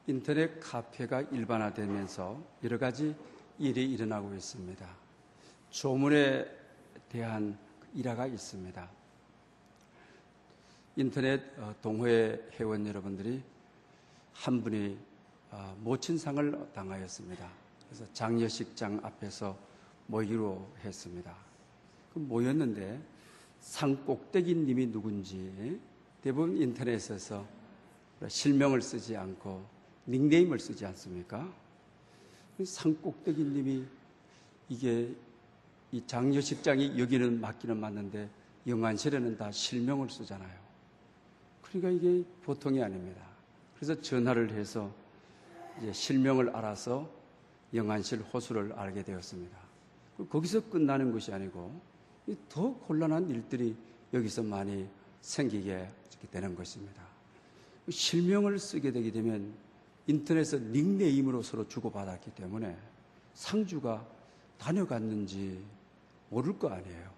인터넷 카페가 일반화되면서 여러 가지 일이 일어나고 있습니다. 조문에 대한 일화가 있습니다. 인터넷 동호회 회원 여러분들이 한 분이 모친상을 당하였습니다. 그래서 장례식장 앞에서 모이기로 했습니다. 모였는데 상꼭대기님이 누군지 대부분 인터넷에서 실명을 쓰지 않고 닉네임을 쓰지 않습니까? 상꼭대기님이 이게 이 장례식장이 여기는 맞기는 맞는데 영안실에는 다 실명을 쓰잖아요. 그러니까 이게 보통이 아닙니다. 그래서 전화를 해서 이제 실명을 알아서 영안실 호수를 알게 되었습니다. 거기서 끝나는 것이 아니고 더 곤란한 일들이 여기서 많이 생기게 되는 것입니다. 실명을 쓰게 되게 되면 인터넷에서 닉네임으로 서로 주고받았기 때문에 상주가 다녀갔는지 모를 거 아니에요.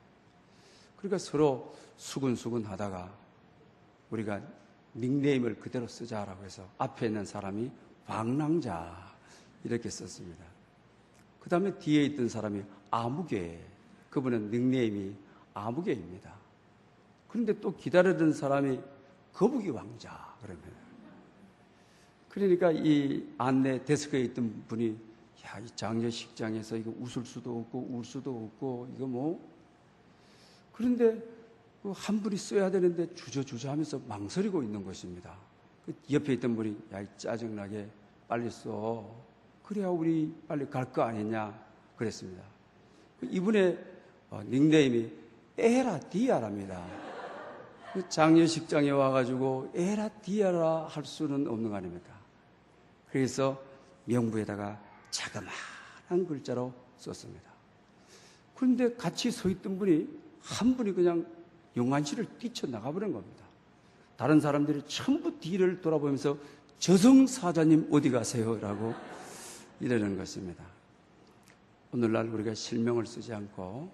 그러니까 서로 수근수근 하다가 우리가 닉네임을 그대로 쓰자라고 해서 앞에 있는 사람이 방랑자 이렇게 썼습니다. 그 다음에 뒤에 있던 사람이 아무개, 그분은 닉네임이 아무개입니다. 그런데 또 기다리던 사람이 거북이 왕자 그러면 그러니까 이 안내 데스크에 있던 분이 야, 이 장례식장에서 이거 웃을 수도 없고 울 수도 없고 이거 뭐 그런데 한 분이 써야 되는데 주저주저 하면서 망설이고 있는 것입니다. 옆에 있던 분이 야, 이 짜증나게 빨리 써. 그래야 우리 빨리 갈 거 아니냐 그랬습니다. 이분의 닉네임이 에라디아랍니다. 장례식장에 와가지고 에라디아라 할 수는 없는 거 아닙니까? 그래서 명부에다가 자그마한 글자로 썼습니다. 그런데 같이 서 있던 분이 한 분이 그냥 영안실을 뛰쳐나가버린 겁니다. 다른 사람들이 전부 뒤를 돌아보면서 저승사자님 어디 가세요? 라고 이러는 것입니다. 오늘날 우리가 실명을 쓰지 않고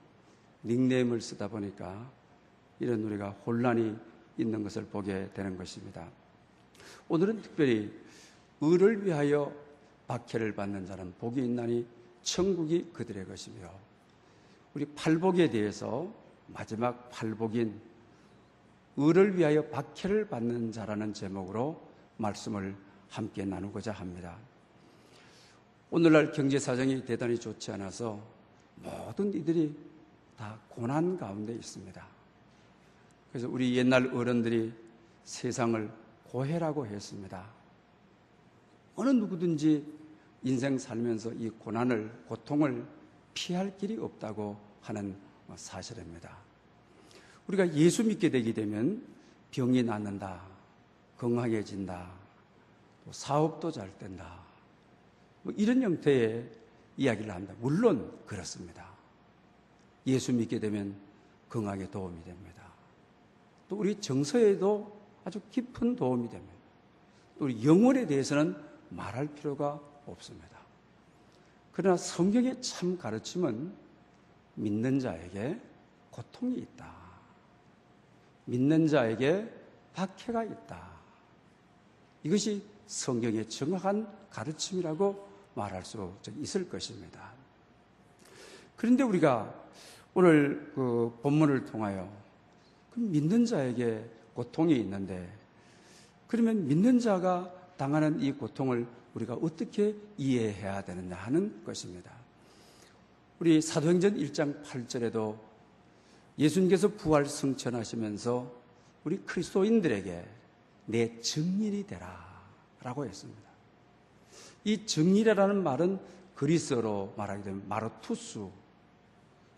닉네임을 쓰다 보니까 이런 우리가 혼란이 있는 것을 보게 되는 것입니다. 오늘은 특별히 의를 위하여 박해를 받는 자는 복이 있나니 천국이 그들의 것이며 우리 팔복에 대해서 마지막 팔복인 의를 위하여 박해를 받는 자라는 제목으로 말씀을 함께 나누고자 합니다. 오늘날 경제 사정이 대단히 좋지 않아서 모든 이들이 다 고난 가운데 있습니다. 그래서 우리 옛날 어른들이 세상을 고해라고 했습니다. 어느 누구든지 인생 살면서 이 고난을, 고통을 피할 길이 없다고 하는 사실입니다. 우리가 예수 믿게 되게 되면 병이 낫는다, 건강해진다, 또 사업도 잘 된다, 뭐 이런 형태의 이야기를 합니다. 물론 그렇습니다. 예수 믿게 되면 건강에 도움이 됩니다. 또 우리 정서에도 아주 깊은 도움이 됩니다. 또 우리 영혼에 대해서는 말할 필요가 없습니다. 그러나 성경의 참 가르침은 믿는 자에게 고통이 있다. 믿는 자에게 박해가 있다. 이것이 성경의 정확한 가르침이라고 말할 수 있을 것입니다. 그런데 우리가 오늘 그 본문을 통하여 믿는 자에게 고통이 있는데 그러면 믿는 자가 당하는 이 고통을 우리가 어떻게 이해해야 되느냐 하는 것입니다. 우리 사도행전 1장 8절에도 예수님께서 부활 승천하시면서 우리 그리스도인들에게 내 증인이 되라 라고 했습니다. 이 증인이라는 말은 그리스어로 말하게 되면 마르투스,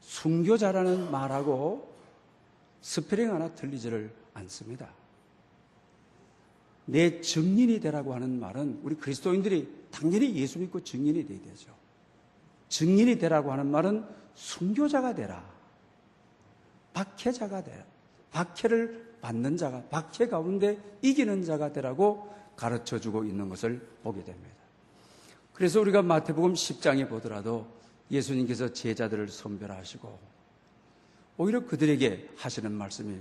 순교자라는 말하고 스페링 하나 틀리지를 않습니다. 내 증인이 되라고 하는 말은 우리 그리스도인들이 당연히 예수 믿고 증인이 되어야 되죠. 증인이 되라고 하는 말은 순교자가 되라, 박해자가 되라, 박해를 받는 자가, 박해 가운데 이기는 자가 되라고 가르쳐주고 있는 것을 보게 됩니다. 그래서 우리가 마태복음 10장에 보더라도 예수님께서 제자들을 선별하시고 오히려 그들에게 하시는 말씀이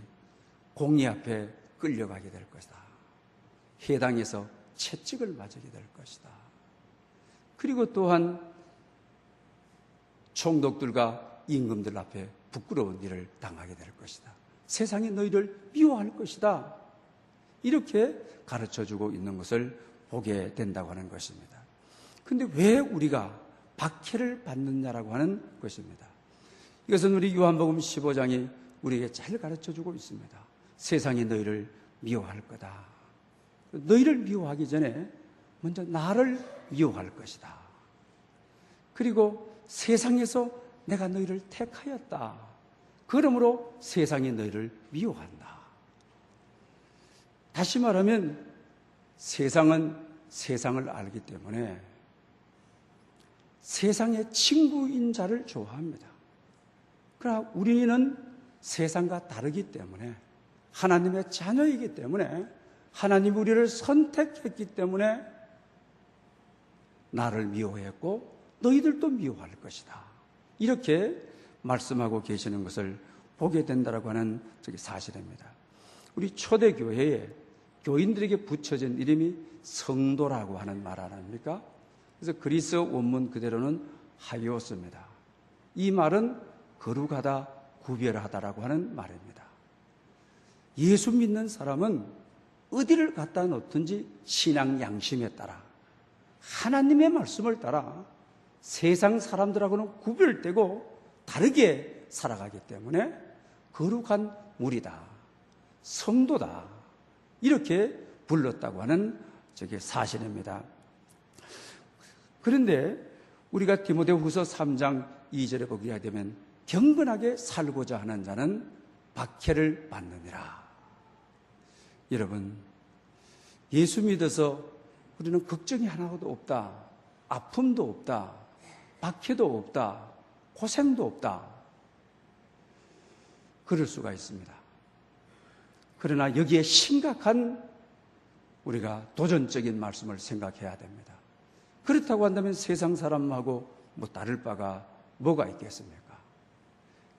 공의 앞에 끌려가게 될 것이다. 해당에서 채찍을 맞게 될 것이다. 그리고 또한 총독들과 임금들 앞에 부끄러운 일을 당하게 될 것이다. 세상이 너희를 미워할 것이다. 이렇게 가르쳐주고 있는 것을 보게 된다고 하는 것입니다. 그런데 왜 우리가 박해를 받느냐라고 하는 것입니다. 이것은 우리 요한복음 15장이 우리에게 잘 가르쳐주고 있습니다. 세상이 너희를 미워할 거다. 너희를 미워하기 전에 먼저 나를 미워할 것이다. 그리고 세상에서 내가 너희를 택하였다. 그러므로 세상이 너희를 미워한다. 다시 말하면 세상은 세상을 알기 때문에 세상의 친구인 자를 좋아합니다. 그러나 우리는 세상과 다르기 때문에 하나님의 자녀이기 때문에 하나님이 우리를 선택했기 때문에 나를 미워했고 너희들도 미워할 것이다. 이렇게 말씀하고 계시는 것을 보게 된다고 하는 사실입니다. 우리 초대교회에 교인들에게 붙여진 이름이 성도라고 하는 말 아닙니까? 그래서 그리스 원문 그대로는 하이오스입니다. 이 말은 거룩하다, 구별하다라고 하는 말입니다. 예수 믿는 사람은 어디를 갖다 놓든지 신앙 양심에 따라 하나님의 말씀을 따라 세상 사람들하고는 구별되고 다르게 살아가기 때문에 거룩한 무리다, 성도다 이렇게 불렀다고 하는 사실입니다. 그런데 우리가 디모데후서 3장 2절에 보게 되면 경건하게 살고자 하는 자는 박해를 받느니라. 여러분, 예수 믿어서 우리는 걱정이 하나도 없다, 아픔도 없다, 박해도 없다, 고생도 없다, 그럴 수가 있습니다. 그러나 여기에 심각한 우리가 도전적인 말씀을 생각해야 됩니다. 그렇다고 한다면 세상 사람하고 다를 바가 뭐가 있겠습니까?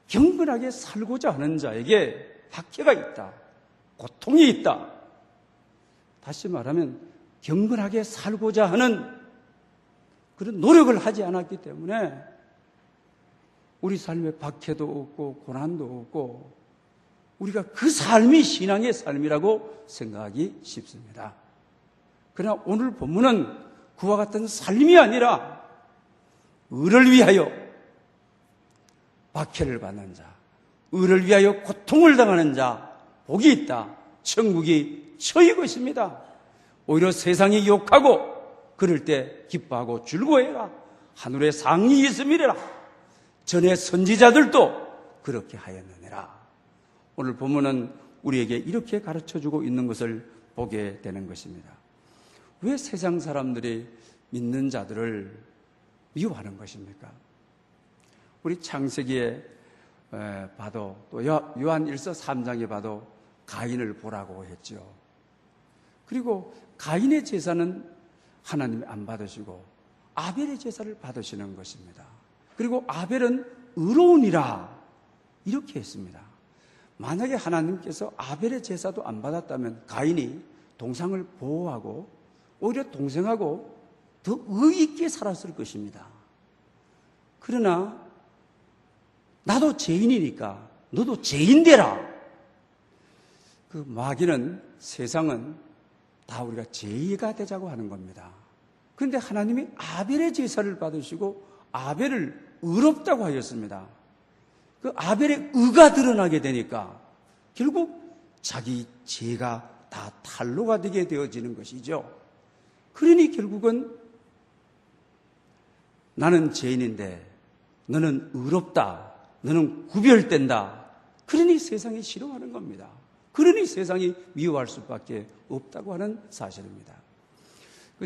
경건하게 살고자 하는 자에게 박해가 있다, 고통이 있다. 다시 말하면 경건하게 살고자 하는 그런 노력을 하지 않았기 때문에 우리 삶에 박해도 없고 고난도 없고 우리가 그 삶이 신앙의 삶이라고 생각하기 쉽습니다. 그러나 오늘 본문은 그와 같은 삶이 아니라 의를 위하여 박해를 받는 자, 의를 위하여 고통을 당하는 자 복이 있다. 천국이 저희 것입니다. 오히려 세상이 욕하고 그럴 때 기뻐하고 즐거워해라. 하늘에 상이 있음이라. 전에 선지자들도 그렇게 하였느니라. 오늘 본문은 우리에게 이렇게 가르쳐주고 있는 것을 보게 되는 것입니다. 왜 세상 사람들이 믿는 자들을 미워하는 것입니까? 우리 창세기에 봐도 또 요한 1서 3장에 봐도 가인을 보라고 했죠. 그리고 가인의 제사는 하나님이 안 받으시고 아벨의 제사를 받으시는 것입니다. 그리고 아벨은 의로우니라 이렇게 했습니다. 만약에 하나님께서 아벨의 제사도 안 받았다면 가인이 동상을 보호하고 오히려 동생하고 더 의의 있게 살았을 것입니다. 그러나 나도 죄인이니까 너도 죄인 되라. 그 마귀는 세상은 다 우리가 죄가 되자고 하는 겁니다. 그런데 하나님이 아벨의 제사를 받으시고 아벨을 의롭다고 하였습니다. 그 아벨의 의가 드러나게 되니까 결국 자기 죄가 다 탄로가 되게 되어지는 것이죠. 그러니 결국은 나는 죄인인데 너는 의롭다, 너는 구별된다. 그러니 세상이 싫어하는 겁니다. 그러니 세상이 미워할 수밖에 없다고 하는 사실입니다.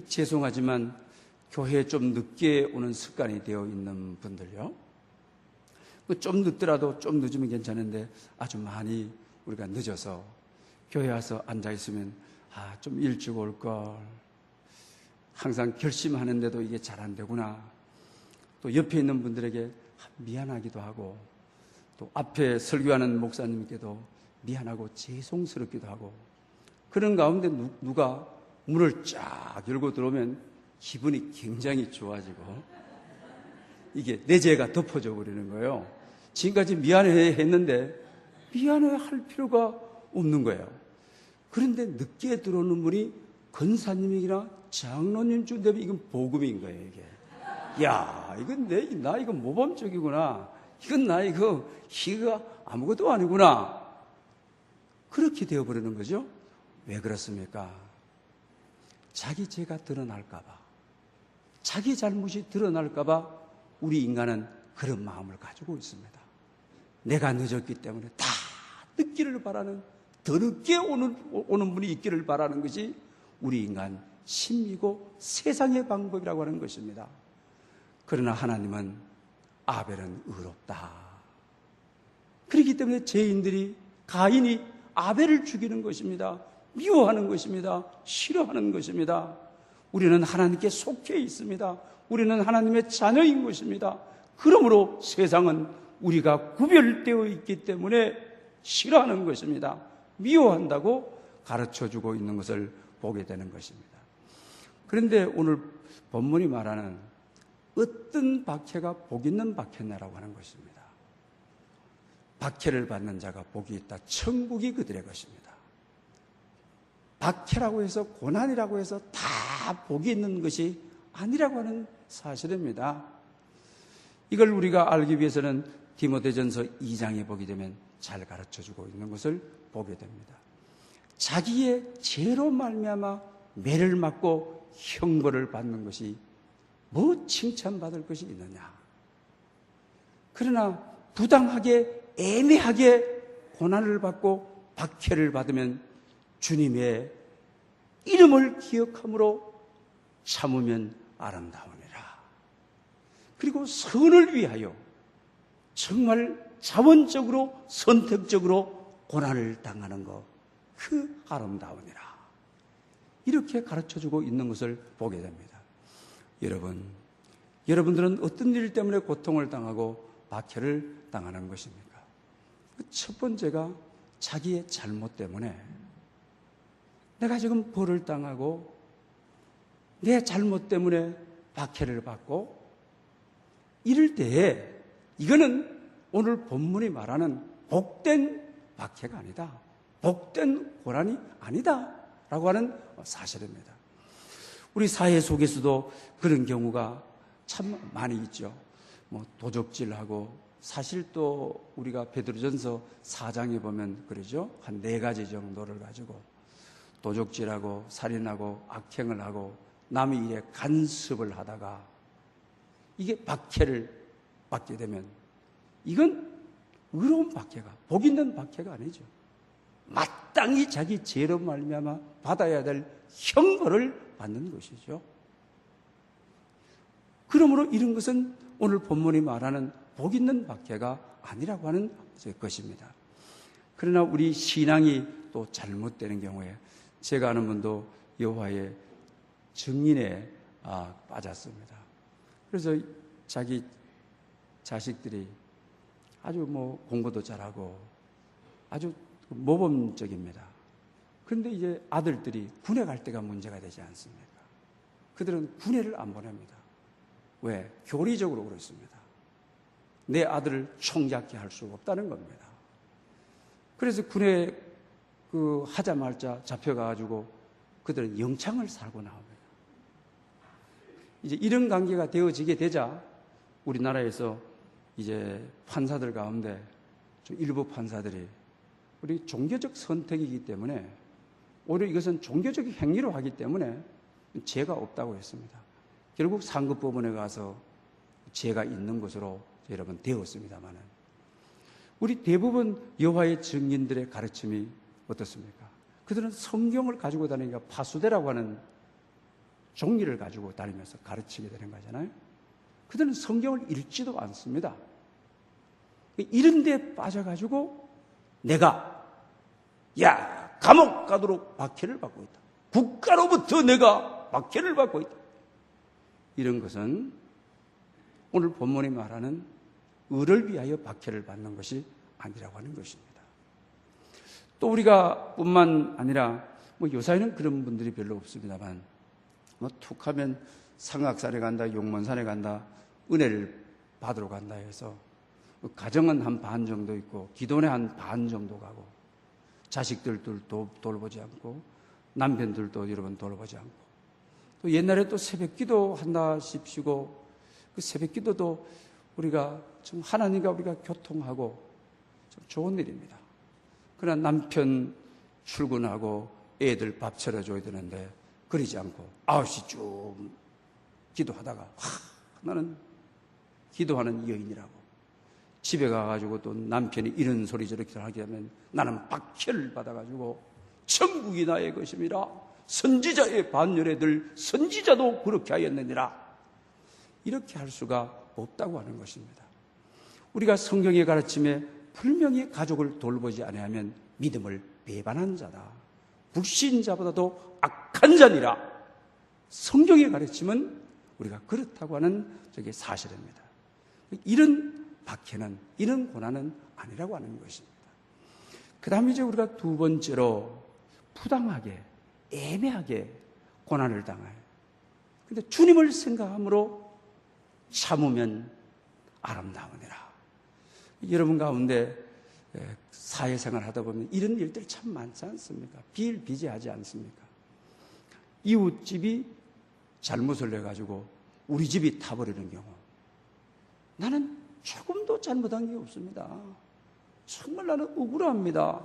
죄송하지만 교회에 좀 늦게 오는 습관이 되어 있는 분들요. 좀 늦더라도 좀 늦으면 괜찮은데 아주 많이 우리가 늦어서 교회 와서 앉아있으면 좀 일찍 올걸. 항상 결심하는데도 이게 잘 안 되구나. 또 옆에 있는 분들에게 미안하기도 하고 또 앞에 설교하는 목사님께도 미안하고 죄송스럽기도 하고 그런 가운데 누가 문을 쫙 열고 들어오면 기분이 굉장히 좋아지고 이게 내 죄가 덮어져 버리는 거예요. 지금까지 미안해 했는데 미안해 할 필요가 없는 거예요. 그런데 늦게 들어오는 분이 권사님이나 장로님 준대면 이건 복음인 거예요, 이게. 야, 이건 나 이거 모범적이구나. 이건 나 이거 아무것도 아니구나. 그렇게 되어버리는 거죠. 왜 그렇습니까? 자기 죄가 드러날까봐, 자기 잘못이 드러날까봐 우리 인간은 그런 마음을 가지고 있습니다. 내가 늦었기 때문에 다 늦기를 바라는, 더 늦게 오는 분이 있기를 바라는 것이 우리 인간 심리고 세상의 방법이라고 하는 것입니다. 그러나 하나님은 아벨은 의롭다. 그렇기 때문에 죄인들이, 가인이 아벨을 죽이는 것입니다. 미워하는 것입니다. 싫어하는 것입니다. 우리는 하나님께 속해 있습니다. 우리는 하나님의 자녀인 것입니다. 그러므로 세상은 우리가 구별되어 있기 때문에 싫어하는 것입니다. 미워한다고 가르쳐주고 있는 것을 보게 되는 것입니다. 그런데 오늘 본문이 말하는 어떤 박해가 복 있는 박해냐라고 하는 것입니다. 박해를 받는 자가 복이 있다. 천국이 그들의 것입니다. 박해라고 해서, 고난이라고 해서 다 복이 있는 것이 아니라고 하는 사실입니다. 이걸 우리가 알기 위해서는 디모데전서 2장에 보게 되면 잘 가르쳐주고 있는 것을 보게 됩니다. 자기의 죄로 말미암아 매를 맞고 형벌을 받는 것이 뭐 칭찬받을 것이 있느냐. 그러나 부당하게, 애매하게 고난을 받고 박해를 받으면 주님의 이름을 기억함으로 참으면 아름다우니라. 그리고 선을 위하여 정말 자원적으로, 선택적으로 고난을 당하는 것, 그 아름다우니라. 이렇게 가르쳐주고 있는 것을 보게 됩니다. 여러분들은 어떤 일 때문에 고통을 당하고 박해를 당하는 것입니까? 첫 번째가 자기의 잘못 때문에 내가 지금 벌을 당하고 내 잘못 때문에 박해를 받고 이럴 때에 이거는 오늘 본문이 말하는 복된 박해가 아니다. 복된 고난이 아니다. 라고 하는 사실입니다. 우리 사회 속에서도 그런 경우가 참 많이 있죠. 도적질하고, 사실 또 우리가 베드로전서 4장에 보면 그러죠. 한 4가지 정도를 가지고 도적질하고, 살인하고, 악행을 하고, 남의 일에 간섭을 하다가 이게 박해를 받게 되면 이건 의로운 박해가, 복 있는 박해가 아니죠. 마땅히 자기 죄로 말미암아 받아야 될 형벌을 받는 것이죠. 그러므로 이런 것은 오늘 본문이 말하는 복 있는 박해가 아니라고 하는 것입니다. 그러나 우리 신앙이 또 잘못되는 경우에, 제가 아는 분도 여호와의 증인에 빠졌습니다. 그래서 자기 자식들이 아주 공부도 잘하고 아주 모범적입니다. 그런데 이제 아들들이 군에 갈 때가 문제가 되지 않습니까? 그들은 군에를 안 보냅니다. 왜? 교리적으로 그렇습니다. 내 아들을 총잡게 할 수가 없다는 겁니다. 그래서 군에 하자 말자 잡혀가가지고 그들은 영창을 살고 나옵니다. 이제 이런 관계가 되어지게 되자 우리나라에서 이제 판사들 가운데 좀 일부 판사들이 우리 종교적 선택이기 때문에, 오히려 이것은 종교적 행위로 하기 때문에 죄가 없다고 했습니다. 결국 상급법원에 가서 죄가 있는 것으로 여러분 되었습니다만은, 우리 대부분 여호와의 증인들의 가르침이 어떻습니까? 그들은 성경을 가지고 다니니까 파수대라고 하는 종이를 가지고 다니면서 가르치게 되는 거잖아요. 그들은 성경을 읽지도 않습니다. 이런 데 빠져가지고 내가 감옥 가도록 박해를 받고 있다. 국가로부터 내가 박해를 받고 있다. 이런 것은 오늘 본문이 말하는 의를 위하여 박해를 받는 것이 아니라고 하는 것입니다. 또 우리가 뿐만 아니라 뭐 요사이는 그런 분들이 별로 없습니다만, 뭐 툭하면 상악산에 간다, 용문산에 간다, 은혜를 받으러 간다 해서 가정은 한 반 정도 있고 기도원에 한 반 정도 가고 자식들도 돌보지 않고 남편들도 여러분 돌보지 않고 또 옛날에 또 새벽기도 한다 싶시고 그 새벽기도도 우리가 좀 하나님과 우리가 교통하고 좀 좋은 일입니다. 그러나 남편 출근하고 애들 밥 차려줘야 되는데 그러지 않고 9시쯤 기도하다가 나는 기도하는 여인이라고 집에 가가지고 또 남편이 이런 소리 저렇게 하게 하면 나는 박해를 받아가지고 천국이 나의 것임이라 선지자의 반열에 들 선지자도 그렇게 하였느니라 이렇게 할 수가 없다고 하는 것입니다. 우리가 성경의 가르침에 분명히 가족을 돌보지 아니하면 믿음을 배반한 자다. 불신자보다도 악한 자니라. 성경의 가르침은 우리가 그렇다고 하는 저게 사실입니다. 이런 박해는 이런 고난은 아니라고 하는 것입니다. 그 다음에 이제 우리가 두 번째로 부당하게 애매하게 고난을 당해요. 근데 주님을 생각함으로 참으면 아름다우니라. 여러분 가운데 사회생활 하다 보면 이런 일들 참 많지 않습니까? 비일비재하지 않습니까? 이웃집이 잘못을 해가지고 우리 집이 타버리는 경우 나는 조금도 잘못한 게 없습니다. 정말 나는 억울합니다.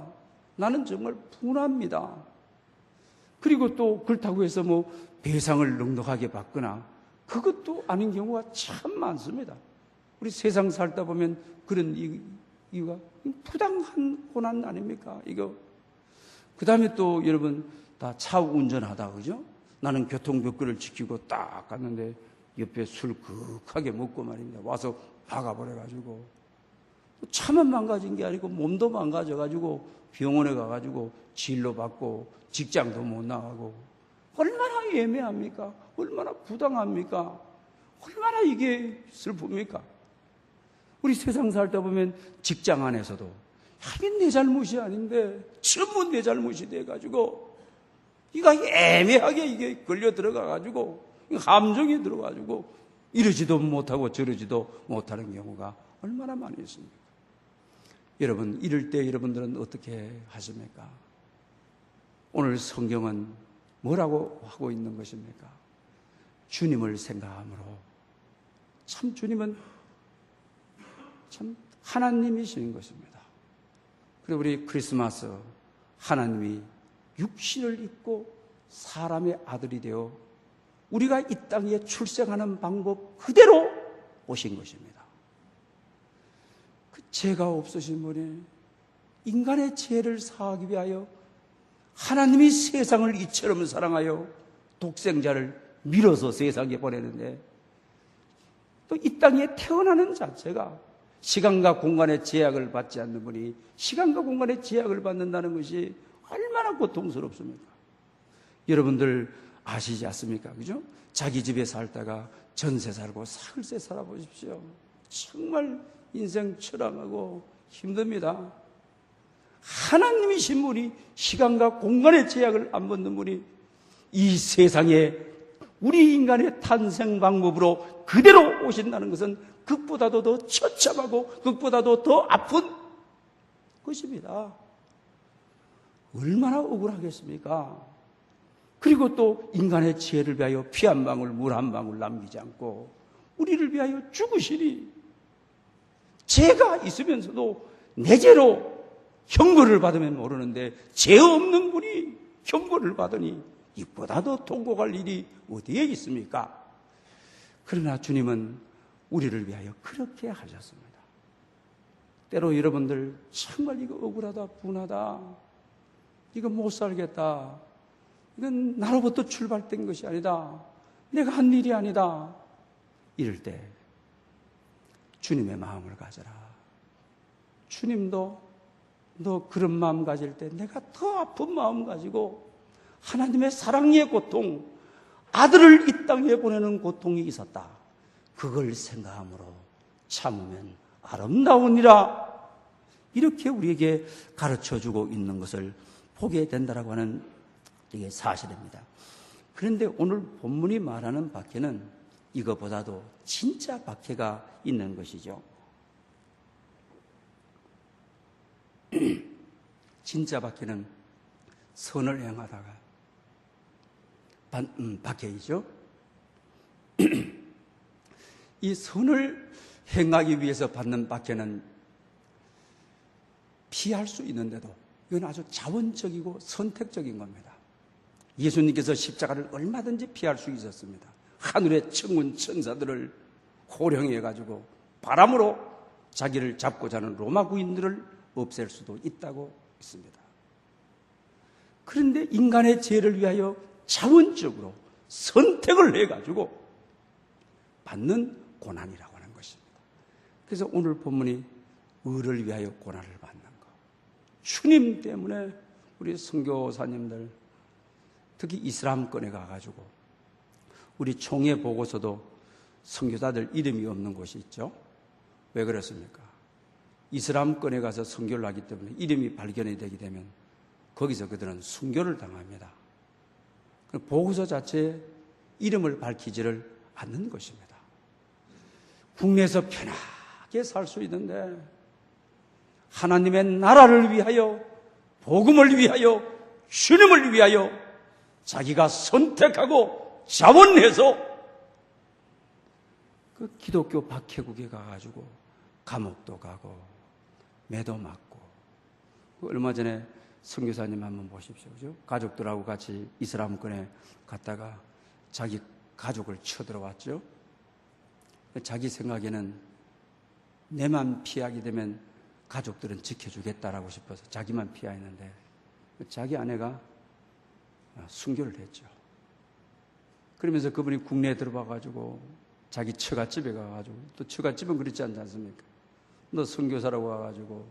나는 정말 분합니다. 그리고 또 그렇다고 해서 뭐 배상을 넉넉하게 받거나 그것도 아닌 경우가 참 많습니다. 우리 세상 살다 보면 그런 이유가 부당한 고난 아닙니까? 이거. 그 다음에 또 여러분 다 차 운전하다 그죠? 나는 교통법규를 지키고 딱 갔는데 옆에 술 극하게 먹고 말입니다. 와서 박아버려가지고 차만 망가진 게 아니고 몸도 망가져가지고 병원에 가가지고 진료 받고 직장도 못 나가고 얼마나 애매합니까? 얼마나 부당합니까? 얼마나 이게 슬픕니까? 우리 세상 살다 보면 직장 안에서도 이게 내 잘못이 아닌데 전부 내 잘못이 돼가지고 이가 애매하게 이게 걸려 들어가가지고 함정이 들어가지고 이러지도 못하고 저러지도 못하는 경우가 얼마나 많이 있습니까? 여러분 이럴 때 여러분들은 어떻게 하십니까? 오늘 성경은 뭐라고 하고 있는 것입니까? 주님을 생각함으로 참 주님은 참 하나님이신 것입니다. 그리고 우리 크리스마스 하나님이 육신을 입고 사람의 아들이 되어 우리가 이 땅에 출생하는 방법 그대로 오신 것입니다. 그 죄가 없으신 분이 인간의 죄를 사하기 위하여 하나님이 세상을 이처럼 사랑하여 독생자를 밀어서 세상에 보내는데 또 이 땅에 태어나는 자체가 시간과 공간의 제약을 받지 않는 분이 시간과 공간의 제약을 받는다는 것이 얼마나 고통스럽습니까? 여러분들 아시지 않습니까? 그죠? 자기 집에 살다가 전세 살고 사글세 살아보십시오. 정말 인생 처량하고 힘듭니다. 하나님이신 분이 시간과 공간의 제약을 안 받는 분이 이 세상에 우리 인간의 탄생 방법으로 그대로 오신다는 것은 그것보다도 더 처참하고 그것보다도 더 아픈 것입니다. 얼마나 억울하겠습니까? 그리고 또 인간의 지혜를 위하여 피 한 방울 물 한 방울 남기지 않고 우리를 위하여 죽으시니 죄가 있으면서도 내 죄로 형벌을 받으면 모르는데 죄 없는 분이 형벌을 받으니 이보다 더 통곡할 일이 어디에 있습니까? 그러나 주님은 우리를 위하여 그렇게 하셨습니다. 때로 여러분들 정말 이거 억울하다 분하다 이거 못 살겠다 이건 나로부터 출발된 것이 아니다 내가 한 일이 아니다 이럴 때 주님의 마음을 가져라. 주님도 너 그런 마음 가질 때 내가 더 아픈 마음 가지고 하나님의 사랑의 고통 아들을 이 땅에 보내는 고통이 있었다. 그걸 생각함으로 참으면 아름다우니라. 이렇게 우리에게 가르쳐주고 있는 것을 보게 된다라고 하는 이게 사실입니다. 그런데 오늘 본문이 말하는 박해는 이것보다도 진짜 박해가 있는 것이죠. 진짜 박해는 선을 행하다가 박해이죠. 이 선을 행하기 위해서 받는 박해는 피할 수 있는데도 이건 아주 자원적이고 선택적인 겁니다. 예수님께서 십자가를 얼마든지 피할 수 있었습니다. 하늘의 천군 천사들을 호령해가지고 바람으로 자기를 잡고자 하는 로마 군인들을 없앨 수도 있다고 했습니다. 그런데 인간의 죄를 위하여 자원적으로 선택을 해가지고 받는 고난이라고 하는 것입니다. 그래서 오늘 본문이 의를 위하여 고난을 받는 것. 주님 때문에 우리 선교사님들, 특히 이슬람권에 가가지고 우리 총회 보고서도 선교사들 이름이 없는 곳이 있죠. 왜 그렇습니까? 이슬람권에 가서 선교를 하기 때문에 이름이 발견이 되게 되면 거기서 그들은 순교를 당합니다. 보고서 자체에 이름을 밝히지를 않는 것입니다. 국내에서 편하게 살 수 있는데 하나님의 나라를 위하여, 복음을 위하여, 주님을 위하여 자기가 선택하고 자원해서 그 기독교 박해국에 가가지고 감옥도 가고 매도 맞고, 얼마 전에 선교사님 한번 보십시오. 그죠? 가족들하고 같이 이슬람권에 갔다가 자기 가족을 쳐들어왔죠. 자기 생각에는 내만 피하게 되면 가족들은 지켜주겠다라고 싶어서 자기만 피하였는데 자기 아내가 순교를 했죠. 그러면서 그분이 국내에 들어와가지고 자기 처갓집에 가가지고, 또 처갓집은 그렇지 않지 않습니까? 너 선교사라고 와가지고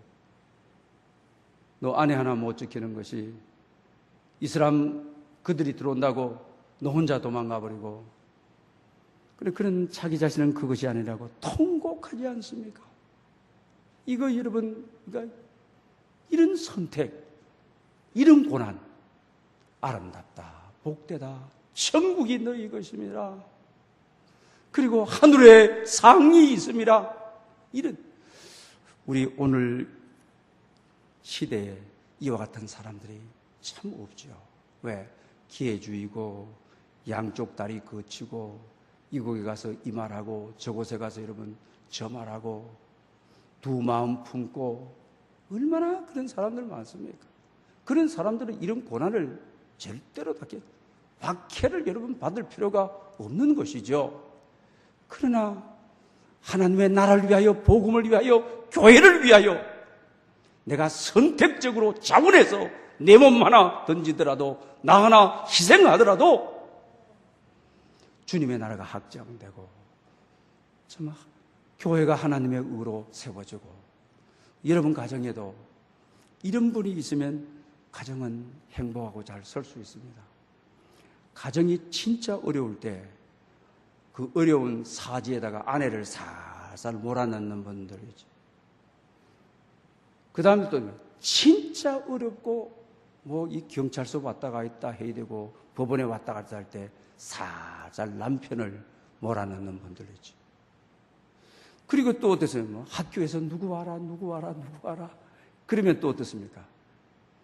너 아내 하나 못 지키는 것이 이슬람 그들이 들어온다고 너 혼자 도망가 버리고, 그런 자기 자신은 그것이 아니라고 통곡하지 않습니까? 이거 여러분, 그러니까 이런 선택, 이런 고난, 아름답다, 복되다, 천국이 너희 것입니다. 그리고 하늘에 상이 있습니다. 이런, 우리 오늘 시대에 이와 같은 사람들이 참 없죠. 왜? 기회주의고 양쪽 다리 거치고 이곳에 가서 이 말하고 저곳에 가서 여러분 저 말하고 두 마음 품고, 얼마나 그런 사람들 많습니까? 그런 사람들은 이런 고난을 절대로 박해를 여러분 받을 필요가 없는 것이죠. 그러나 하나님의 나라를 위하여, 복음을 위하여, 교회를 위하여 내가 선택적으로 자원해서 내 몸 하나 던지더라도, 나 하나 희생하더라도 주님의 나라가 확장되고 정말 교회가 하나님의 의로 세워지고, 여러분 가정에도 이런 분이 있으면 가정은 행복하고 잘 설 수 있습니다. 가정이 진짜 어려울 때 그 어려운 사지에다가 아내를 살살 몰아넣는 분들이죠. 그 다음에 또 진짜 어렵고 이 경찰서 왔다 갔다 해야 되고 법원에 왔다 갔다 할 때 살살 남편을 몰아넣는 분들이죠. 그리고 또 어떠세요? 학교에서 누구 와라 그러면 또 어떻습니까?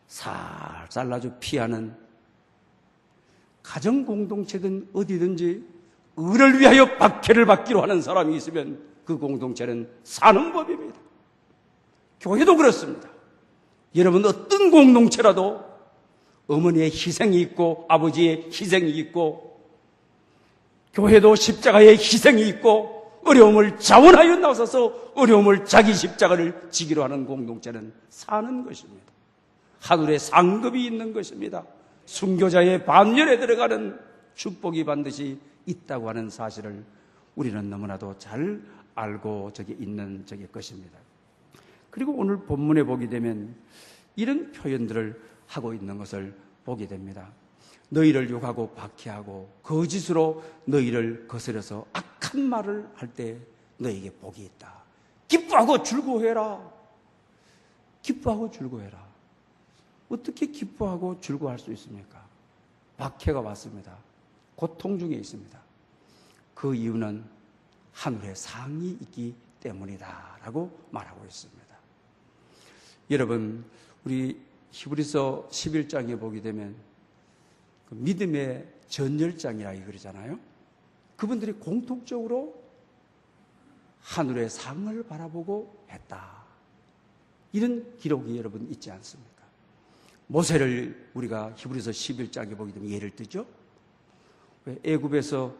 살살 아주 피하는, 가정 공동체든 어디든지 의를 위하여 박해를 받기로 하는 사람이 있으면 그 공동체는 사는 법입니다. 교회도 그렇습니다. 여러분 어떤 공동체라도 어머니의 희생이 있고 아버지의 희생이 있고, 교회도 십자가의 희생이 있고, 어려움을 자원하여 나서서 어려움을 자기 십자가를 지기로 하는 공동체는 사는 것입니다. 하늘에 상급이 있는 것입니다. 순교자의 반열에 들어가는 축복이 반드시 있다고 하는 사실을 우리는 너무나도 잘 알고 있는 것입니다. 그리고 오늘 본문에 보게 되면 이런 표현들을 하고 있는 것을 보게 됩니다. 너희를 욕하고 박해하고 거짓으로 너희를 거스려서 악한 말을 할 때 너희에게 복이 있다. 기뻐하고 즐거워해라. 기뻐하고 즐거워해라. 어떻게 기뻐하고 즐거워할 수 있습니까? 박해가 왔습니다. 고통 중에 있습니다. 그 이유는 하늘에 상이 있기 때문이다 라고 말하고 있습니다. 여러분, 우리 히브리서 11장에 보게 되면 그 믿음의 전열장이라 그러잖아요. 그분들이 공통적으로 하늘의 상을 바라보고 했다. 이런 기록이 여러분 있지 않습니까? 모세를 우리가 히브리서 11장에 보게 되면 예를 들죠. 애굽에서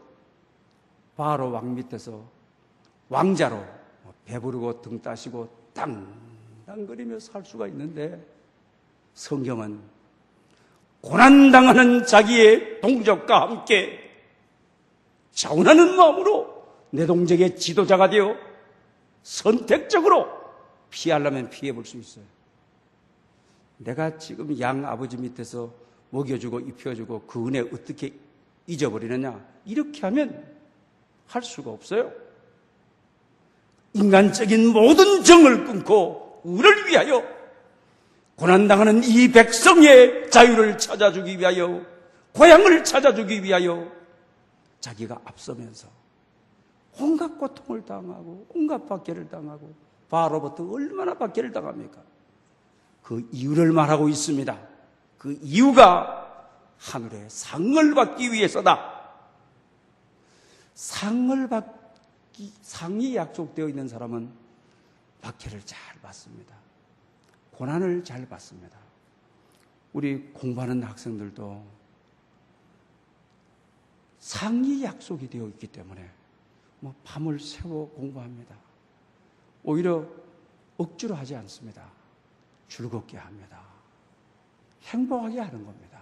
바로 왕 밑에서 왕자로 배부르고 등 따시고 땅땅거리며 살 수가 있는데, 성경은 고난당하는 자기의 동족과 함께 자원하는 마음으로 내 동족의 지도자가 되어 선택적으로 피하려면 피해볼 수 있어요. 내가 지금 양 아버지 밑에서 먹여주고 입혀주고 그 은혜 어떻게 잊어버리느냐, 이렇게 하면 할 수가 없어요. 인간적인 모든 정을 끊고 우리를 위하여, 고난당하는 이 백성의 자유를 찾아주기 위하여, 고향을 찾아주기 위하여 자기가 앞서면서 온갖 고통을 당하고 온갖 박해를 당하고 바로부터 얼마나 박해를 당합니까? 그 이유를 말하고 있습니다. 그 이유가 하늘의 상을 받기 위해서다. 상이 약속되어 있는 사람은 박해를 잘 받습니다. 고난을 잘 받습니다. 우리 공부하는 학생들도 상이 약속이 되어 있기 때문에 밤을 새워 공부합니다. 오히려 억지로 하지 않습니다. 즐겁게 합니다. 행복하게 하는 겁니다.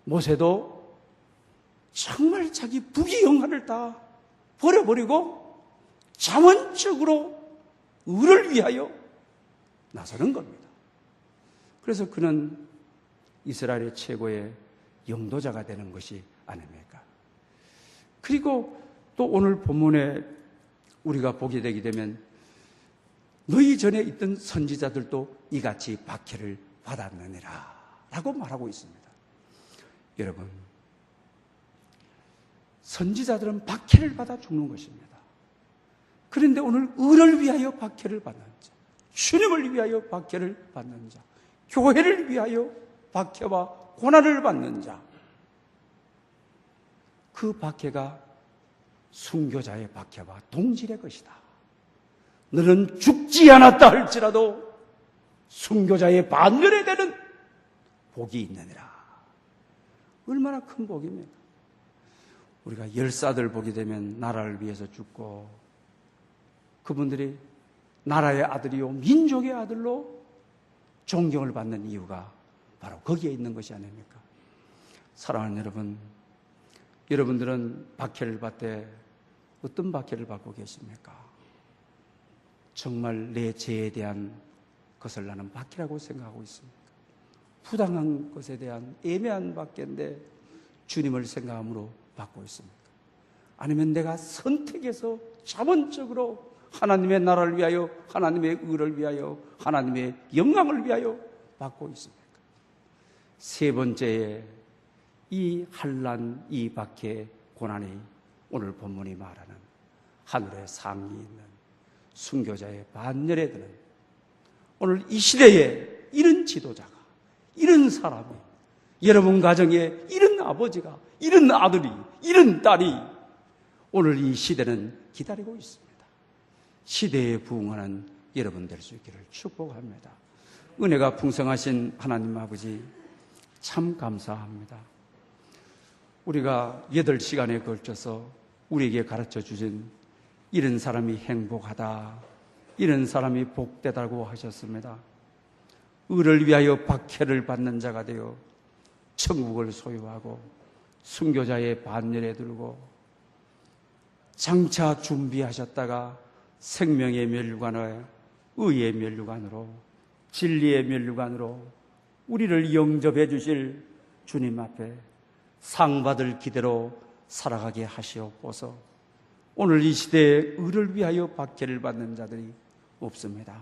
모세도 정말 자기 부귀영화를 다 버려버리고 자원적으로 의를 위하여 나서는 겁니다. 그래서 그는 이스라엘의 최고의 영도자가 되는 것이 아닙니까? 그리고 또 오늘 본문에 우리가 보게 되게 되면 너희 전에 있던 선지자들도 이같이 박해를 받았느니라 라고 말하고 있습니다. 여러분, 선지자들은 박해를 받아 죽는 것입니다. 그런데 오늘 의를 위하여 박해를 받는 자, 주님을 위하여 박해를 받는 자, 교회를 위하여 박해와 고난을 받는 자, 그 박해가 순교자의 박해와 동질의 것이다. 너는 죽지 않았다 할지라도 순교자의 반열에 되는 복이 있느니라. 얼마나 큰 복입니까? 우리가 열사들 보게 되면 나라를 위해서 죽고, 그분들이 나라의 아들이요 민족의 아들로 존경을 받는 이유가 바로 거기에 있는 것이 아닙니까? 사랑하는 여러분, 여러분들은 박해를 받되 어떤 박해를 받고 계십니까? 정말 내 죄에 대한 것을 나는 박해라고 생각하고 있습니까? 부당한 것에 대한 애매한 박해인데 주님을 생각함으로 받고 있습니까? 아니면 내가 선택해서 자원적으로 하나님의 나라를 위하여, 하나님의 의를 위하여, 하나님의 영광을 위하여 받고 있습니까? 세 번째에 이 환난, 이 박해, 고난이 오늘 본문이 말하는 하늘의 상이 있는 순교자의 반열에 드는, 오늘 이 시대에 이런 지도자가, 이런 사람이, 여러분 가정에 이런 아버지가, 이런 아들이, 이런 딸이 오늘 이 시대는 기다리고 있습니다. 시대에 부응하는 여러분 될 수 있기를 축복합니다. 은혜가 풍성하신 하나님 아버지, 참 감사합니다. 우리가 8시간에 걸쳐서 우리에게 가르쳐 주신 이런 사람이 행복하다, 이런 사람이 복되다고 하셨습니다. 의를 위하여 박해를 받는 자가 되어 천국을 소유하고 순교자의 반열에 들고 장차 준비하셨다가 생명의 면류관을 의의 면류관으로, 진리의 면류관으로 우리를 영접해 주실 주님 앞에 상 받을 기대로 살아가게 하시옵소서. 오늘 이 시대에 의를 위하여 박해를 받는 자들이 없습니다.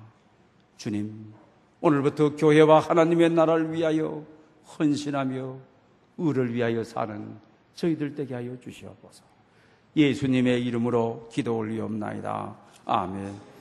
주님, 오늘부터 교회와 하나님의 나라를 위하여 헌신하며 의를 위하여 사는 저희들 되게 하여 주시옵소서. 예수님의 이름으로 기도 올리옵나이다. 아멘.